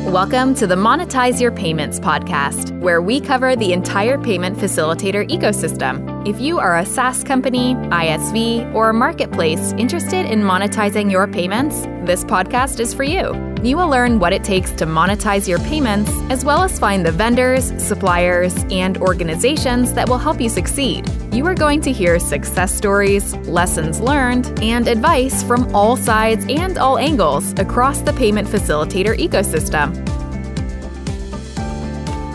Welcome to the Monetize Your Payments podcast, where we cover the entire payment facilitator ecosystem. If you are a SaaS company, ISV, or a marketplace interested in monetizing your payments, this podcast is for you. You will learn what it takes to monetize your payments, as well as find the vendors, suppliers, and organizations that will help you succeed. You are going to hear success stories, lessons learned, and advice from all sides and all angles across the payment facilitator ecosystem.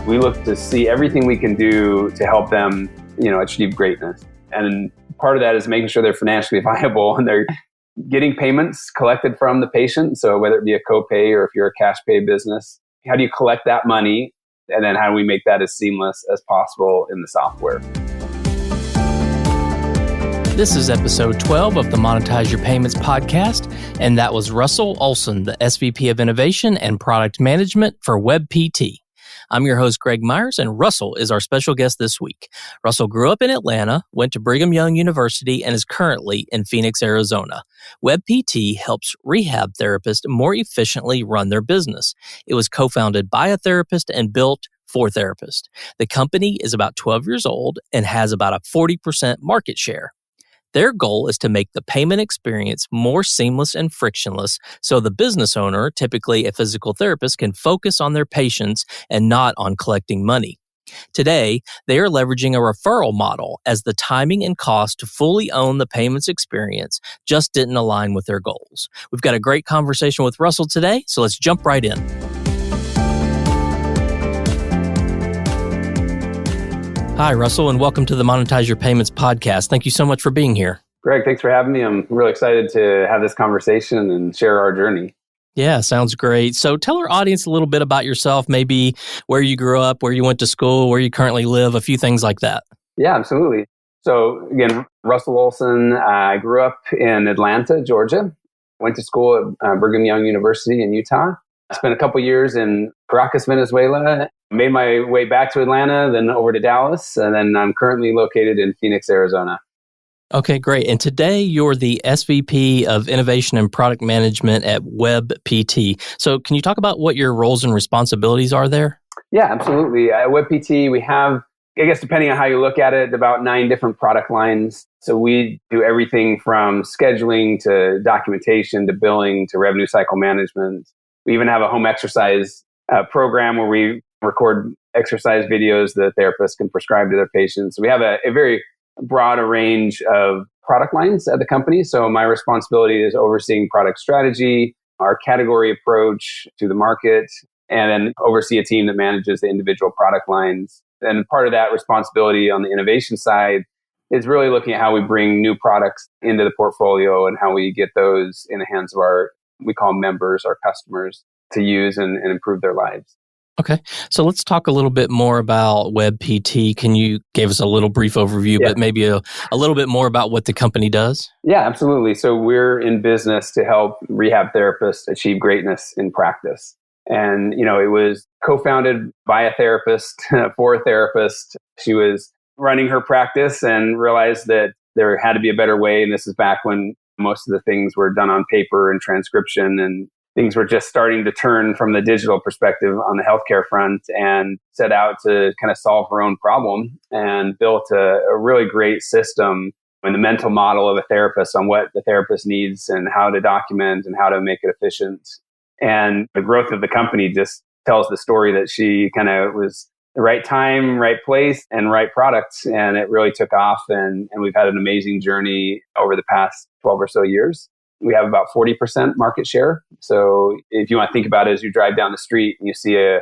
We look to see everything we can do to help them, achieve greatness. And part of that is making sure they're financially viable and they're getting payments collected from the patient. So whether it be a copay or if you're a cash pay business, how do you collect that money? And then how do we make that as seamless as possible in the software? This is episode 12 of the Monetize Your Payments podcast, and that was Russell Olsen, the SVP of Innovation and Product Management for WebPT. I'm your host, Greg Myers, and Russell is our special guest this week. Russell grew up in Atlanta, went to Brigham Young University, and is currently in Phoenix, Arizona. WebPT helps rehab therapists more efficiently run their business. It was co-founded by a therapist and built for therapists. The company is about 12 years old and has about a 40% market share. Their goal is to make the payment experience more seamless and frictionless so the business owner, typically a physical therapist, can focus on their patients and not on collecting money. Today, they are leveraging a referral model as the timing and cost to fully own the payments experience just didn't align with their goals. We've got a great conversation with Russell today, so let's jump right in. Hi, Russell, and welcome to the Monetize Your Payments podcast. Thank you so much for being here. Greg, thanks for having me. I'm really excited to have this conversation and share our journey. Yeah, sounds great. So tell our audience a little bit about yourself, maybe where you grew up, where you went to school, where you currently live, a few things like that. Yeah, absolutely. So again, Russell Olsen, I grew up in Atlanta, Georgia. Went to school at Brigham Young University in Utah. I spent a couple years in Caracas, Venezuela, made my way back to Atlanta, then over to Dallas, and then I'm currently located in Phoenix, Arizona. Okay, great. And today you're the SVP of Innovation and Product Management at WebPT. So can you talk about what your roles and responsibilities are there? Yeah, absolutely. At WebPT, we have, I guess depending on how you look at it, about 9 different product lines. So we do everything from scheduling to documentation to billing to revenue cycle management. We even have a home exercise program where we record exercise videos that therapists can prescribe to their patients. We have a very broad range of product lines at the company. So my responsibility is overseeing product strategy, our category approach to the market, and then oversee a team that manages the individual product lines. And part of that responsibility on the innovation side is really looking at how we bring new products into the portfolio and how we get those in the hands of our, we call members, our customers, to use and improve their lives. Okay, so let's talk a little bit more about WebPT. Can you give us a little brief overview, but maybe a little bit more about what the company does? Yeah, absolutely. So we're in business to help rehab therapists achieve greatness in practice. And, it was co-founded by a therapist for a therapist. She was running her practice and realized that there had to be a better way. And this is back when most of the things were done on paper and transcription, and things were just starting to turn from the digital perspective on the healthcare front, and set out to kind of solve her own problem and built a really great system and the mental model of a therapist on what the therapist needs and how to document and how to make it efficient. And the growth of the company just tells the story that she kind of was the right time, right place, and right products. And it really took off. And we've had an amazing journey over the past 12 or so years. We have about 40% market share. So if you want to think about it as you drive down the street and you see a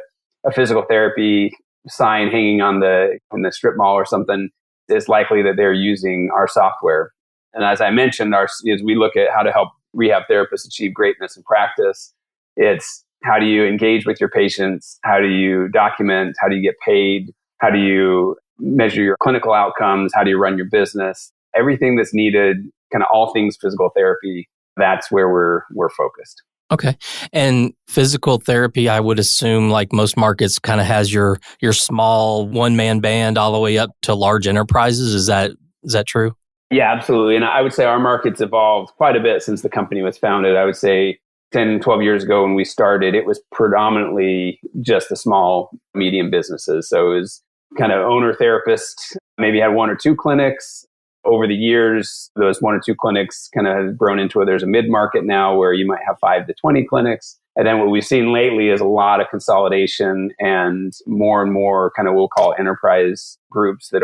physical therapy sign hanging on in the strip mall or something, it's likely that they're using our software. And as I mentioned, as we look at how to help rehab therapists achieve greatness in practice, it's how do you engage with your patients? How do you document? How do you get paid? How do you measure your clinical outcomes? How do you run your business? Everything that's needed, kind of all things physical therapy, that's where we're focused. Okay. And physical therapy, I would assume, like most markets, kind of has your small one-man band all the way up to large enterprises. Is that true? Yeah, absolutely. And I would say our market's evolved quite a bit since the company was founded. I would say 10, 12 years ago when we started, it was predominantly just the small, medium businesses. So it was kind of owner therapists, maybe had one or two clinics. Over the years, those one or two clinics kind of have grown into there's a mid-market now where you might have 5 to 20 clinics. And then what we've seen lately is a lot of consolidation and more kind of we'll call enterprise groups that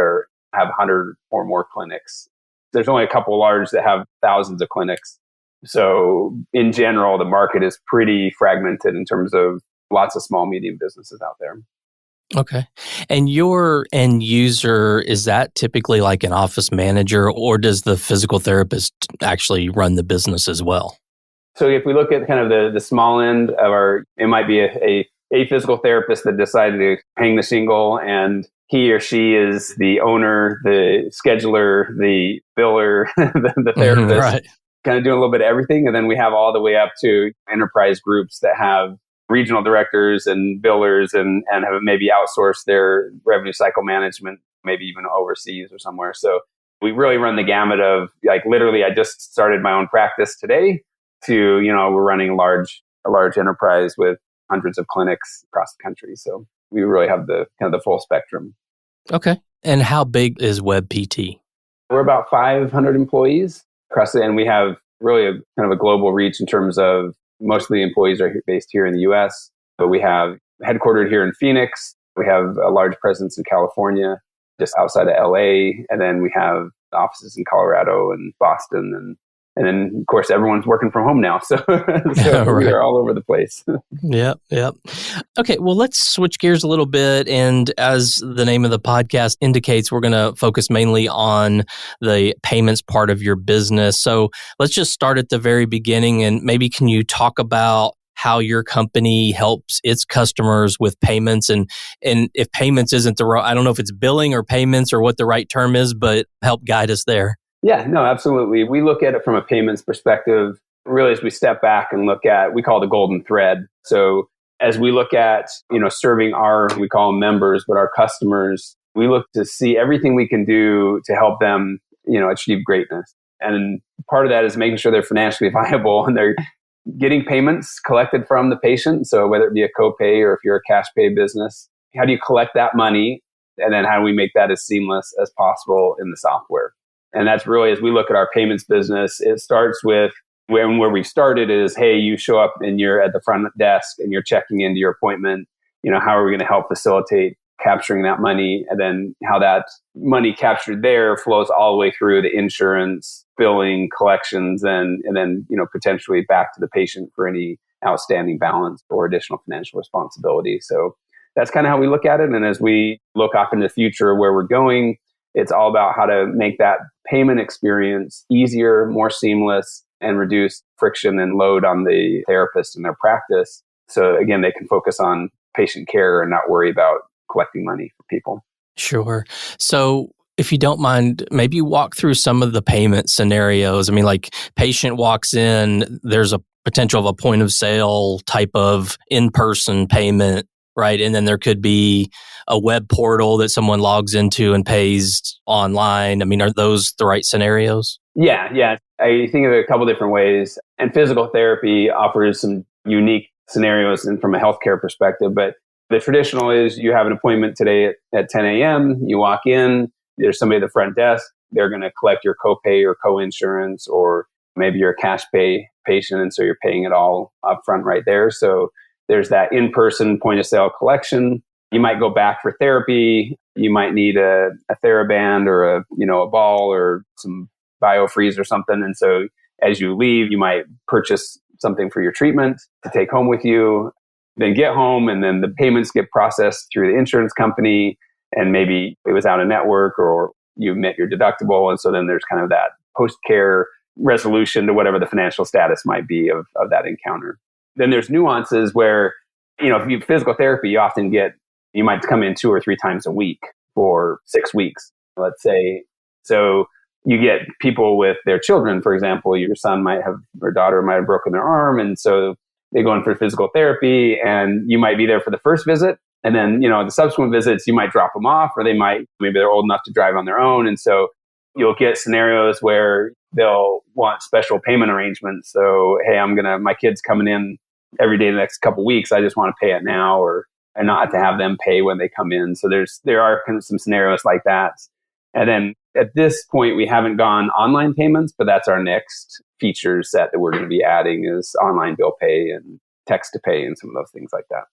have 100 or more clinics. There's only a couple large that have thousands of clinics. So in general, the market is pretty fragmented in terms of lots of small, medium businesses out there. Okay. And your end user, is that typically like an office manager, or does the physical therapist actually run the business as well? So if we look at kind of the small end of it might be a physical therapist that decided to hang the shingle, and he or she is the owner, the scheduler, the biller, the therapist, right. Kind of doing a little bit of everything. And then we have all the way up to enterprise groups that have regional directors and billers and have maybe outsourced their revenue cycle management, maybe even overseas or somewhere. So we really run the gamut of literally, I just started my own practice today to, we're running a large enterprise with hundreds of clinics across the country. So we really have the kind of the full spectrum. Okay. And how big is WebPT? We're about 500 employees across and we have really kind of a global reach in terms of most of the employees are based here in the US, but we have headquartered here in Phoenix. We have a large presence in California, just outside of LA. And then we have offices in Colorado and Boston. And then, of course, everyone's working from home now. So, Right. We are all over the place. Yep. Okay, well, let's switch gears a little bit. And as the name of the podcast indicates, we're going to focus mainly on the payments part of your business. So let's just start at the very beginning. And maybe can you talk about how your company helps its customers with payments? And if payments isn't I don't know if it's billing or payments or what the right term is, but help guide us there. Yeah, no, absolutely. We look at it from a payments perspective, really as we step back and look at, we call it the golden thread. So as we look at, serving we call them members, but our customers, we look to see everything we can do to help them, achieve greatness. And part of that is making sure they're financially viable and they're getting payments collected from the patient. So whether it be a copay or if you're a cash pay business, how do you collect that money? And then how do we make that as seamless as possible in the software? And that's really, as we look at our payments business, it starts with where we started is, hey, you show up and you're at the front desk and you're checking into your appointment. How are we going to help facilitate capturing that money? And then how that money captured there flows all the way through the insurance, billing, collections, and then, potentially back to the patient for any outstanding balance or additional financial responsibility. So that's kind of how we look at it. And as we look off into the future where we're going, it's all about how to make that payment experience easier, more seamless, and reduce friction and load on the therapist and their practice. So again, they can focus on patient care and not worry about collecting money for people. Sure. So if you don't mind, maybe walk through some of the payment scenarios. I mean, like patient walks in, there's a potential of a point of sale type of in-person payment, right? And then there could be a web portal that someone logs into and pays online. I mean, are those the right scenarios? Yeah. I think of it a couple different ways. And physical therapy offers some unique scenarios and from a healthcare perspective. But the traditional is you have an appointment today at 10 a.m. You walk in, there's somebody at the front desk. They're going to collect your copay or co-insurance, or maybe you're a cash pay patient. And so you're paying it all up front right there. So there's that in-person point of sale collection. You might go back for therapy. You might need a TheraBand or a ball or some BioFreeze or something. And so as you leave, you might purchase something for your treatment to take home with you, then get home, and then the payments get processed through the insurance company. And maybe it was out of network or you met your deductible. And so then there's kind of that post-care resolution to whatever the financial status might be of that encounter. Then there's nuances where, if you physical therapy, you might come in 2 or 3 times a week for 6 weeks, let's say. So you get people with their children, for example, your son or daughter might have broken their arm. And so they go in for physical therapy and you might be there for the first visit. And then, the subsequent visits, you might drop them off, or maybe they're old enough to drive on their own. And so you'll get scenarios where they'll want special payment arrangements. So, hey, my kid's coming in every day the next couple of weeks. I just want to pay it now, and not to have them pay when they come in. So there are kind of some scenarios like that. And then at this point, we haven't gone online payments, but that's our next feature set that we're going to be adding is online bill pay and text to pay and some of those things like that.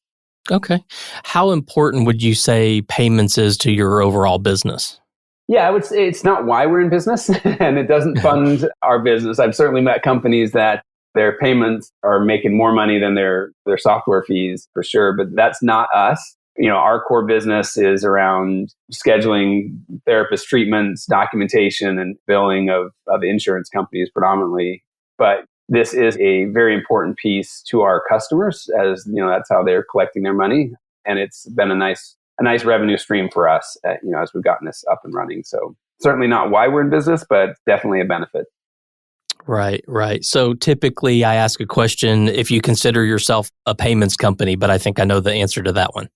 Okay. How important would you say payments is to your overall business? Yeah, I would say it's not why we're in business and it doesn't fund our business. I've certainly met companies that their payments are making more money than their software fees for sure, but that's not us. Our core business is around scheduling therapist treatments, documentation, and billing of insurance companies predominantly. But this is a very important piece to our customers, as that's how they're collecting their money, and it's been a nice revenue stream for us, as we've gotten this up and running. So certainly not why we're in business, but definitely a benefit. Right. So typically I ask a question if you consider yourself a payments company, but I think I know the answer to that one.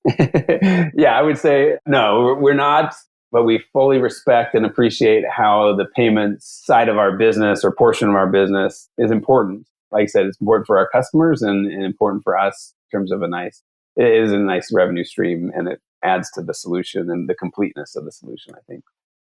Yeah, I would say no, we're not, but we fully respect and appreciate how the payments side of our business or portion of our business is important. Like I said, it's important for our customers and important for us in terms of it is a nice revenue stream, and it adds to the solution and the completeness of the solution, I think.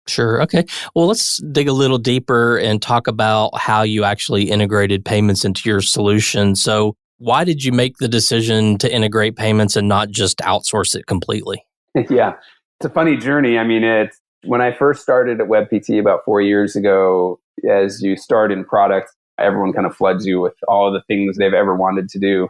Sure. Okay. Well, let's dig a little deeper and talk about how you actually integrated payments into your solution. So why did you make the decision to integrate payments and not just outsource it completely? Yeah, it's a funny journey. I mean, it's when I first started at WebPT about 4 years ago, as you start in product, everyone kind of floods you with all of the things they've ever wanted to do.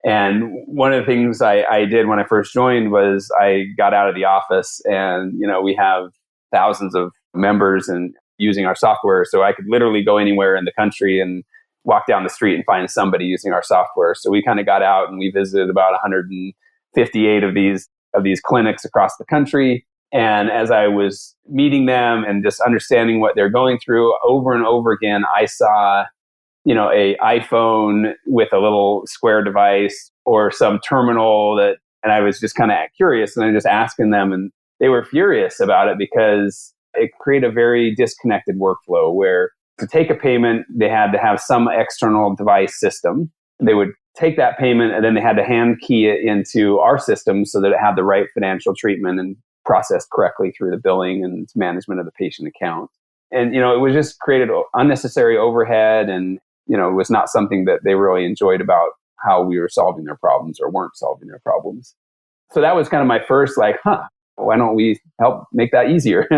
And one of the things I did when I first joined was I got out of the office, and we have thousands of members and using our software. So I could literally go anywhere in the country and walk down the street and find somebody using our software. So we kind of got out and we visited about 158 of these clinics across the country. And as I was meeting them and just understanding what they're going through over and over again, I saw, a iPhone with a little square device or some terminal and I was just kind of curious, and I just asking them, and they were furious about it because it created a very disconnected workflow where to take a payment, they had to have some external device system. They would take that payment and then they had to hand key it into our system so that it had the right financial treatment and processed correctly through the billing and management of the patient account. And, it was just created unnecessary overhead, and, it was not something that they really enjoyed about how we were solving their problems or weren't solving their problems. So that was kind of my first why don't we help make that easier?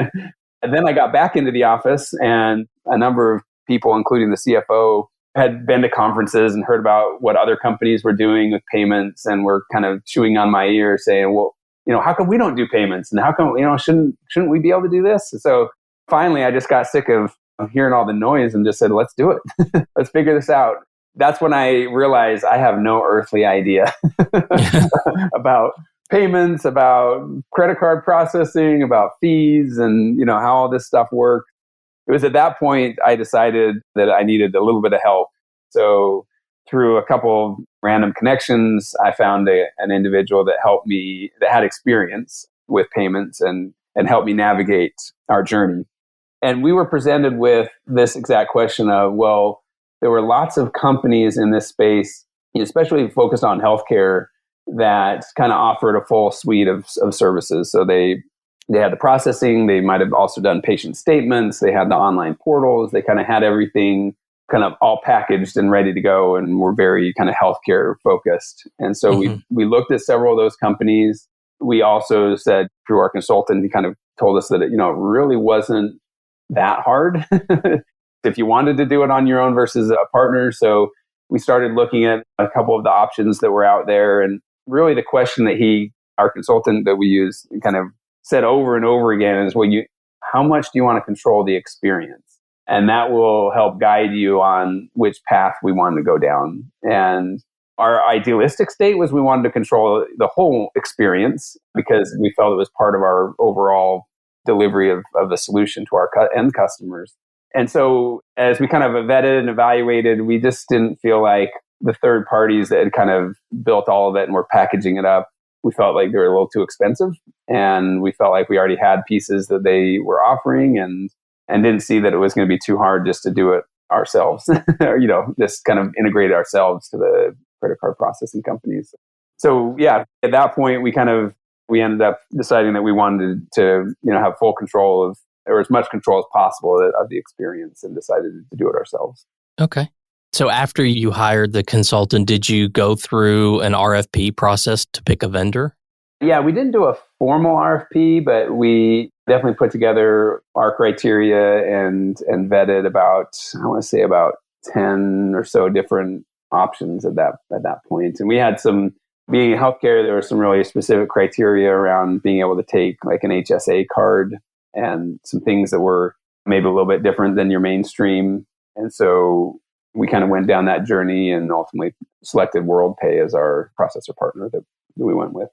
And then I got back into the office, and a number of people, including the CFO, had been to conferences and heard about what other companies were doing with payments, and were kind of chewing on my ear saying, well, how come we don't do payments? And how come, shouldn't we be able to do this? So finally, I just got sick of hearing all the noise and just said, let's do it. Let's figure this out. That's when I realized I have no earthly idea about payments, about credit card processing, about fees, and how all this stuff works. It was at that point I decided that I needed a little bit of help. So through a couple of random connections, I found an individual that helped me, that had experience with payments and helped me navigate our journey. And we were presented with this exact question of, well, there were lots of companies in this space, especially focused on healthcare, that kind of offered a full suite of services. So they had the processing, they might have also done patient statements, they had the online portals, they kind of had everything kind of all packaged and ready to go, and were very kind of healthcare focused. And so we looked at several of those companies. We also said through our consultant, he kind of told us that it really wasn't that hard if you wanted to do it on your own versus a partner. So we started looking at a couple of the options that were out there, and really the question that our consultant that we use, kind of said over and over again is, well, how much do you want to control the experience? And that will help guide you on which path we wanted to go down. And our idealistic state was we wanted to control the whole experience because we felt it was part of our overall delivery of the solution to our end customers. And so as we kind of vetted and evaluated, we just didn't feel like the third parties that had kind of built all of it and were packaging it up, we felt like they were a little too expensive. And we felt like we already had pieces that they were offering. And and didn't see that it was going to be too hard just to do it ourselves, or, just kind of integrate ourselves to the credit card processing companies. So yeah, at that point, we ended up deciding that we wanted to, have full control of, or as much control as possible of the experience, and decided to do it ourselves. Okay. So after you hired the consultant, did you go through an RFP process to pick a vendor? Yeah, we didn't do a formal RFP, but we definitely put together our criteria and vetted about 10 or so different options at that point. And we had being in healthcare, there were some really specific criteria around being able to take like an HSA card and some things that were maybe a little bit different than your mainstream. And so we kind of went down that journey and ultimately selected WorldPay as our processor partner that we went with.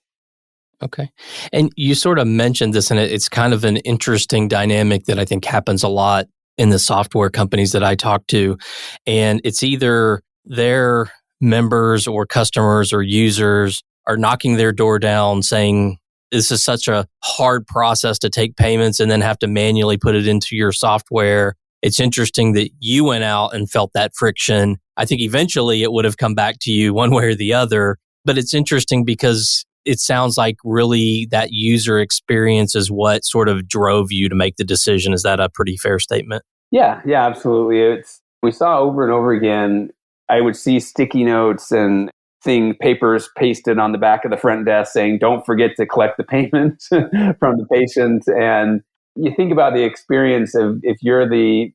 Okay. And you sort of mentioned this, and it's kind of an interesting dynamic that I think happens a lot in the software companies that I talk to. And it's either their members or customers or users are knocking their door down saying, this is such a hard process to take payments and then have to manually put it into your software. It's interesting that you went out and felt that friction. I think eventually it would have come back to you one way or the other. But it's interesting because it sounds like really that user experience is what sort of drove you to make the decision. Is that a pretty fair statement? Yeah, absolutely. We saw over and over again, I would see sticky notes and papers pasted on the back of the front desk saying, don't forget to collect the payment from the patient. And you think about the experience of if you're the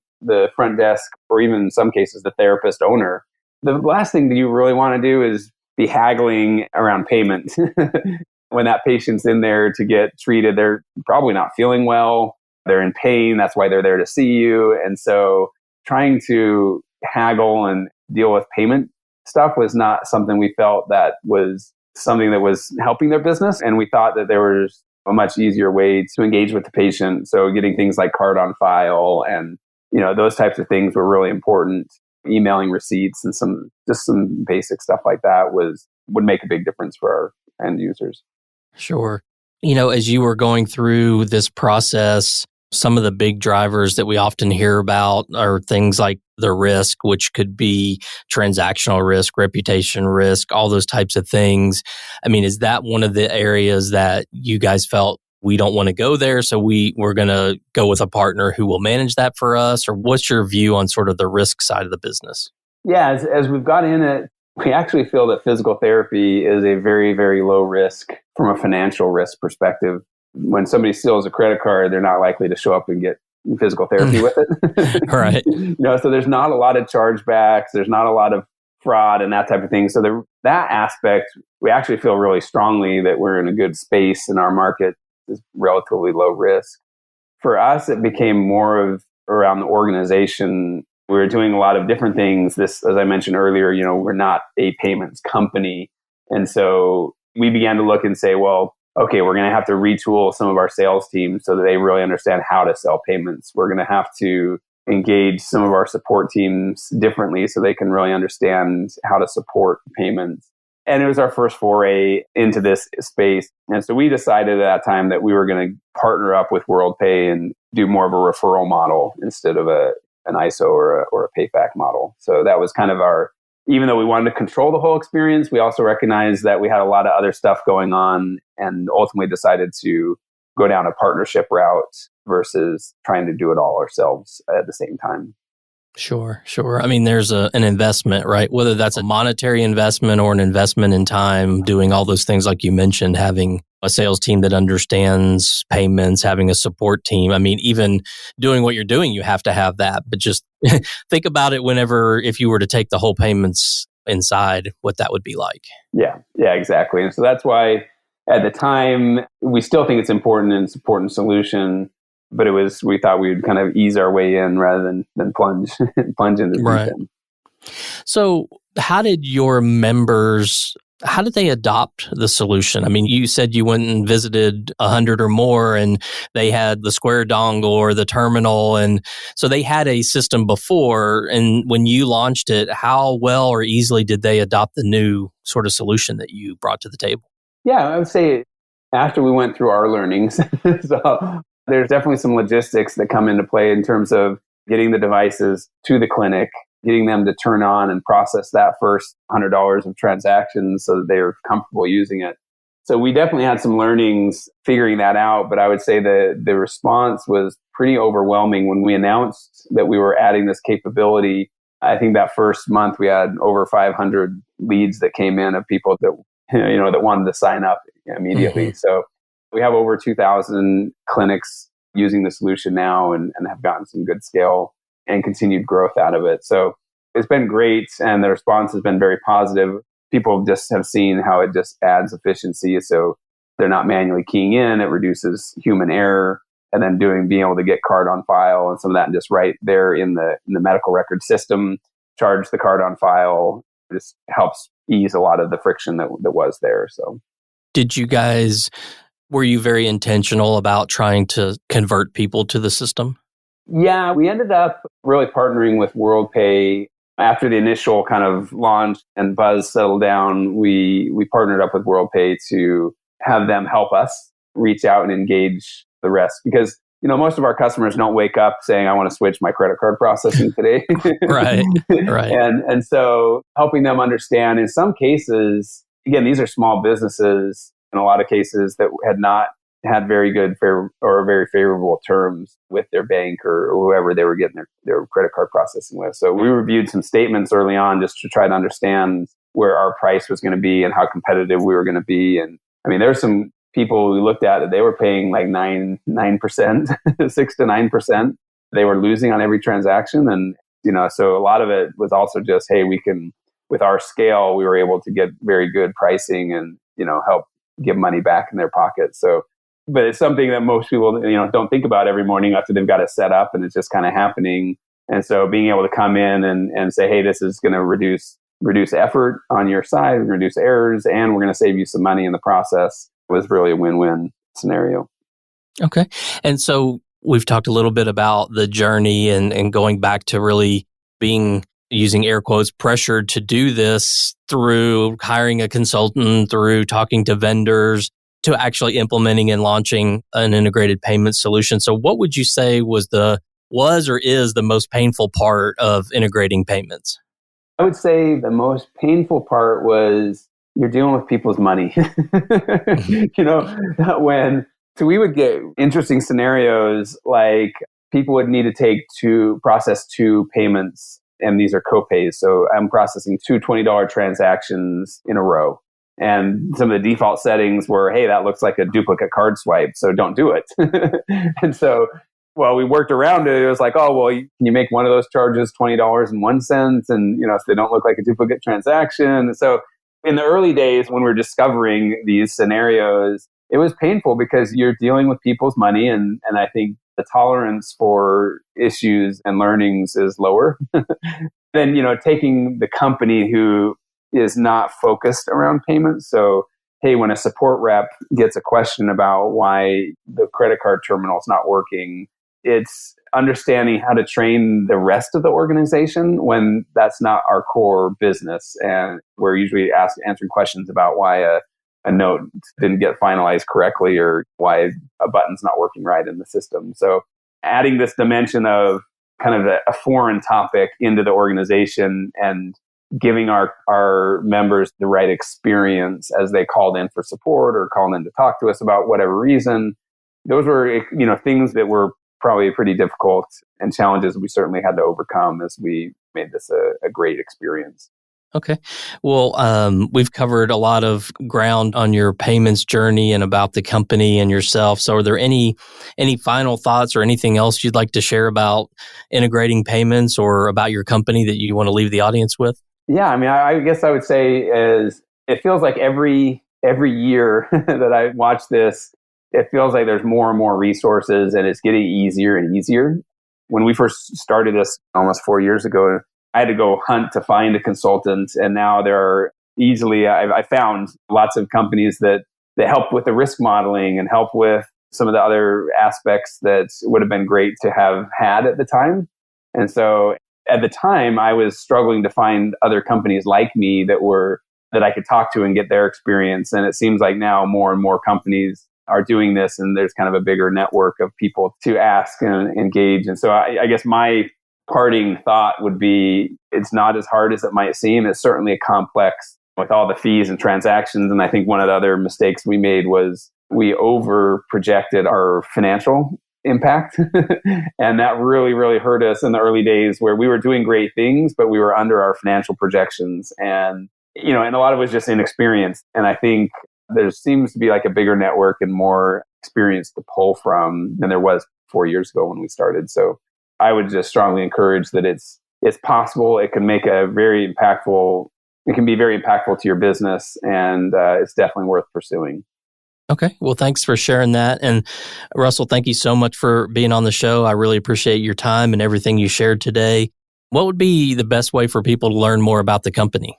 front desk, or even in some cases, the therapist owner, the last thing that you really want to do is be haggling around payment. When that patient's in there to get treated, they're probably not feeling well. They're in pain. That's why they're there to see you. And so trying to haggle and deal with payment stuff was not something we felt that was something that was helping their business. And we thought that there was a much easier way to engage with the patient. So getting things like card on file and, those types of things were really important. Emailing receipts and some basic stuff like that would make a big difference for our end users. Sure. As you were going through this process, some of the big drivers that we often hear about are things like the risk, which could be transactional risk, reputation risk, all those types of things. I mean, is that one of the areas that you guys felt we don't want to go there, so we're going to go with a partner who will manage that for us? Or what's your view on sort of the risk side of the business? Yeah, as we've got in it, we actually feel that physical therapy is a very, very low risk from a financial risk perspective. When somebody steals a credit card, they're not likely to show up and get physical therapy with it. Right. So there's not a lot of chargebacks. There's not a lot of fraud and that type of thing. So that aspect, we actually feel really strongly that we're in a good space in our market. Is relatively low risk. For us, it became more of around the organization. We were doing a lot of different things. This, as I mentioned earlier, we're not a payments company. And so we began to look and say, well, okay, we're going to have to retool some of our sales teams so that they really understand how to sell payments. We're going to have to engage some of our support teams differently so they can really understand how to support payments. And it was our first foray into this space. And so we decided at that time that we were going to partner up with WorldPay and do more of a referral model instead of an ISO or a payback model. So that was kind of even though we wanted to control the whole experience, we also recognized that we had a lot of other stuff going on and ultimately decided to go down a partnership route versus trying to do it all ourselves at the same time. Sure. I mean, there's an investment, right? Whether that's a monetary investment or an investment in time, doing all those things like you mentioned, having a sales team that understands payments, having a support team. I mean, even doing what you're doing, you have to have that. But just think about it if you were to take the whole payments inside, what that would be like. Yeah, exactly. And so that's why at the time, we still think it's important and it's an important solution. But we thought we would kind of ease our way in rather than plunge into the right. deep end. So how did your members, how did they adopt the solution? I mean, you said you went and visited 100 or more and they had the Square dongle or the terminal. And so they had a system before. And when you launched it, how well or easily did they adopt the new sort of solution that you brought to the table? Yeah, I would say after we went through our learnings, so there's definitely some logistics that come into play in terms of getting the devices to the clinic, getting them to turn on and process that first $100 of transactions so that they're comfortable using it. So we definitely had some learnings figuring that out, but I would say the response was pretty overwhelming when we announced that we were adding this capability. I think that first month we had over 500 leads that came in of people that that wanted to sign up immediately. Mm-hmm. So we have over 2,000 clinics using the solution now and have gotten some good scale and continued growth out of it. So it's been great, and the response has been very positive. People just have seen how it just adds efficiency. So they're not manually keying in. It reduces human error, and then being able to get card on file and some of that, and just right there in the medical record system, charge the card on file. Just helps ease a lot of the friction that was there. So, were you very intentional about trying to convert people to the system? Yeah, we ended up really partnering with WorldPay. After the initial kind of launch and buzz settled down, we partnered up with WorldPay to have them help us reach out and engage the rest. Because, most of our customers don't wake up saying, I want to switch my credit card processing today. Right. And so helping them understand, in some cases, again, these are small businesses in a lot of cases that had not had very good or very favorable terms with their bank or whoever they were getting their credit card processing with. So we reviewed some statements early on just to try to understand where our price was going to be and how competitive we were going to be. And I mean, there's some people we looked at that they were paying like 9%, 6 to 9%. They were losing on every transaction. And, so a lot of it was also just, hey, with our scale, we were able to get very good pricing and, help give money back in their pocket. So, but it's something that most people, don't think about every morning after they've got it set up and it's just kind of happening. And so being able to come in and say, hey, this is going to reduce effort on your side, reduce errors, and we're going to save you some money in the process was really a win-win scenario. Okay. And so we've talked a little bit about the journey and going back to really being, using air quotes, pressured to do this through hiring a consultant, through talking to vendors, to actually implementing and launching an integrated payment solution. So what would you say was or is the most painful part of integrating payments? I would say the most painful part was you're dealing with people's money. So we would get interesting scenarios like people would need to process 2 payments, and these are copays. So I'm processing 2 $20 transactions in a row. And some of the default settings were, hey, that looks like a duplicate card swipe, so don't do it. And so, we worked around it. It was like, oh, well, can you make one of those charges $20.01? And, so they don't look like a duplicate transaction. So in the early days when we're discovering these scenarios, it was painful because you're dealing with people's money. And I think the tolerance for issues and learnings is lower than, taking the company who is not focused around payments. So, hey, when a support rep gets a question about why the credit card terminal is not working, it's understanding how to train the rest of the organization when that's not our core business. And we're usually answering questions about why a note didn't get finalized correctly or why a button's not working right in the system. So adding this dimension of kind of a foreign topic into the organization and giving our members the right experience as they called in for support or called in to talk to us about whatever reason. Those were, things that were probably pretty difficult and challenges we certainly had to overcome as we made this a great experience. Okay. Well, we've covered a lot of ground on your payments journey and about the company and yourself. So are there any final thoughts or anything else you'd like to share about integrating payments or about your company that you want to leave the audience with? Yeah, I mean, I guess I would say is it feels like every year that I watch this, it feels like there's more and more resources and it's getting easier and easier. When we first started this almost 4 years ago, I had to go hunt to find a consultant. And now there are I found lots of companies that help with the risk modeling and help with some of the other aspects that would have been great to have had at the time. And so at the time, I was struggling to find other companies like me that I could talk to and get their experience. And it seems like now more and more companies are doing this, and there's kind of a bigger network of people to ask and engage. And so I guess my parting thought would be, it's not as hard as it might seem. It's certainly a complex with all the fees and transactions. And I think one of the other mistakes we made was we over projected our financial impact. And that really, really hurt us in the early days, where we were doing great things, but we were under our financial projections. And, and a lot of it was just inexperience. And I think there seems to be like a bigger network and more experience to pull from than there was 4 years ago when we started. So I would just strongly encourage that it's possible. It can make it can be very impactful to your business, and it's definitely worth pursuing. Okay. Well, thanks for sharing that. And Russell, thank you so much for being on the show. I really appreciate your time and everything you shared today. What would be the best way for people to learn more about the company?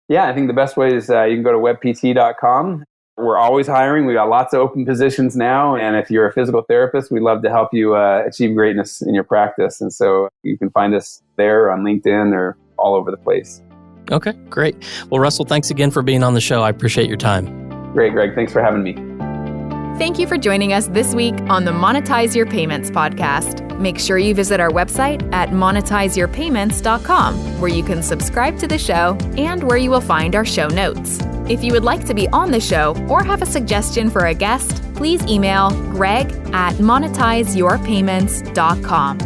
Yeah, I think the best way is you can go to webpt.com. We're always hiring. We got lots of open positions now. And if you're a physical therapist, we'd love to help you achieve greatness in your practice. And so you can find us there on LinkedIn or all over the place. Okay, great. Well, Russell, thanks again for being on the show. I appreciate your time. Great, Greg. Thanks for having me. Thank you for joining us this week on the Monetize Your Payments podcast. Make sure you visit our website at monetizeyourpayments.com, where you can subscribe to the show and where you will find our show notes. If you would like to be on the show or have a suggestion for a guest, please email greg@monetizeyourpayments.com.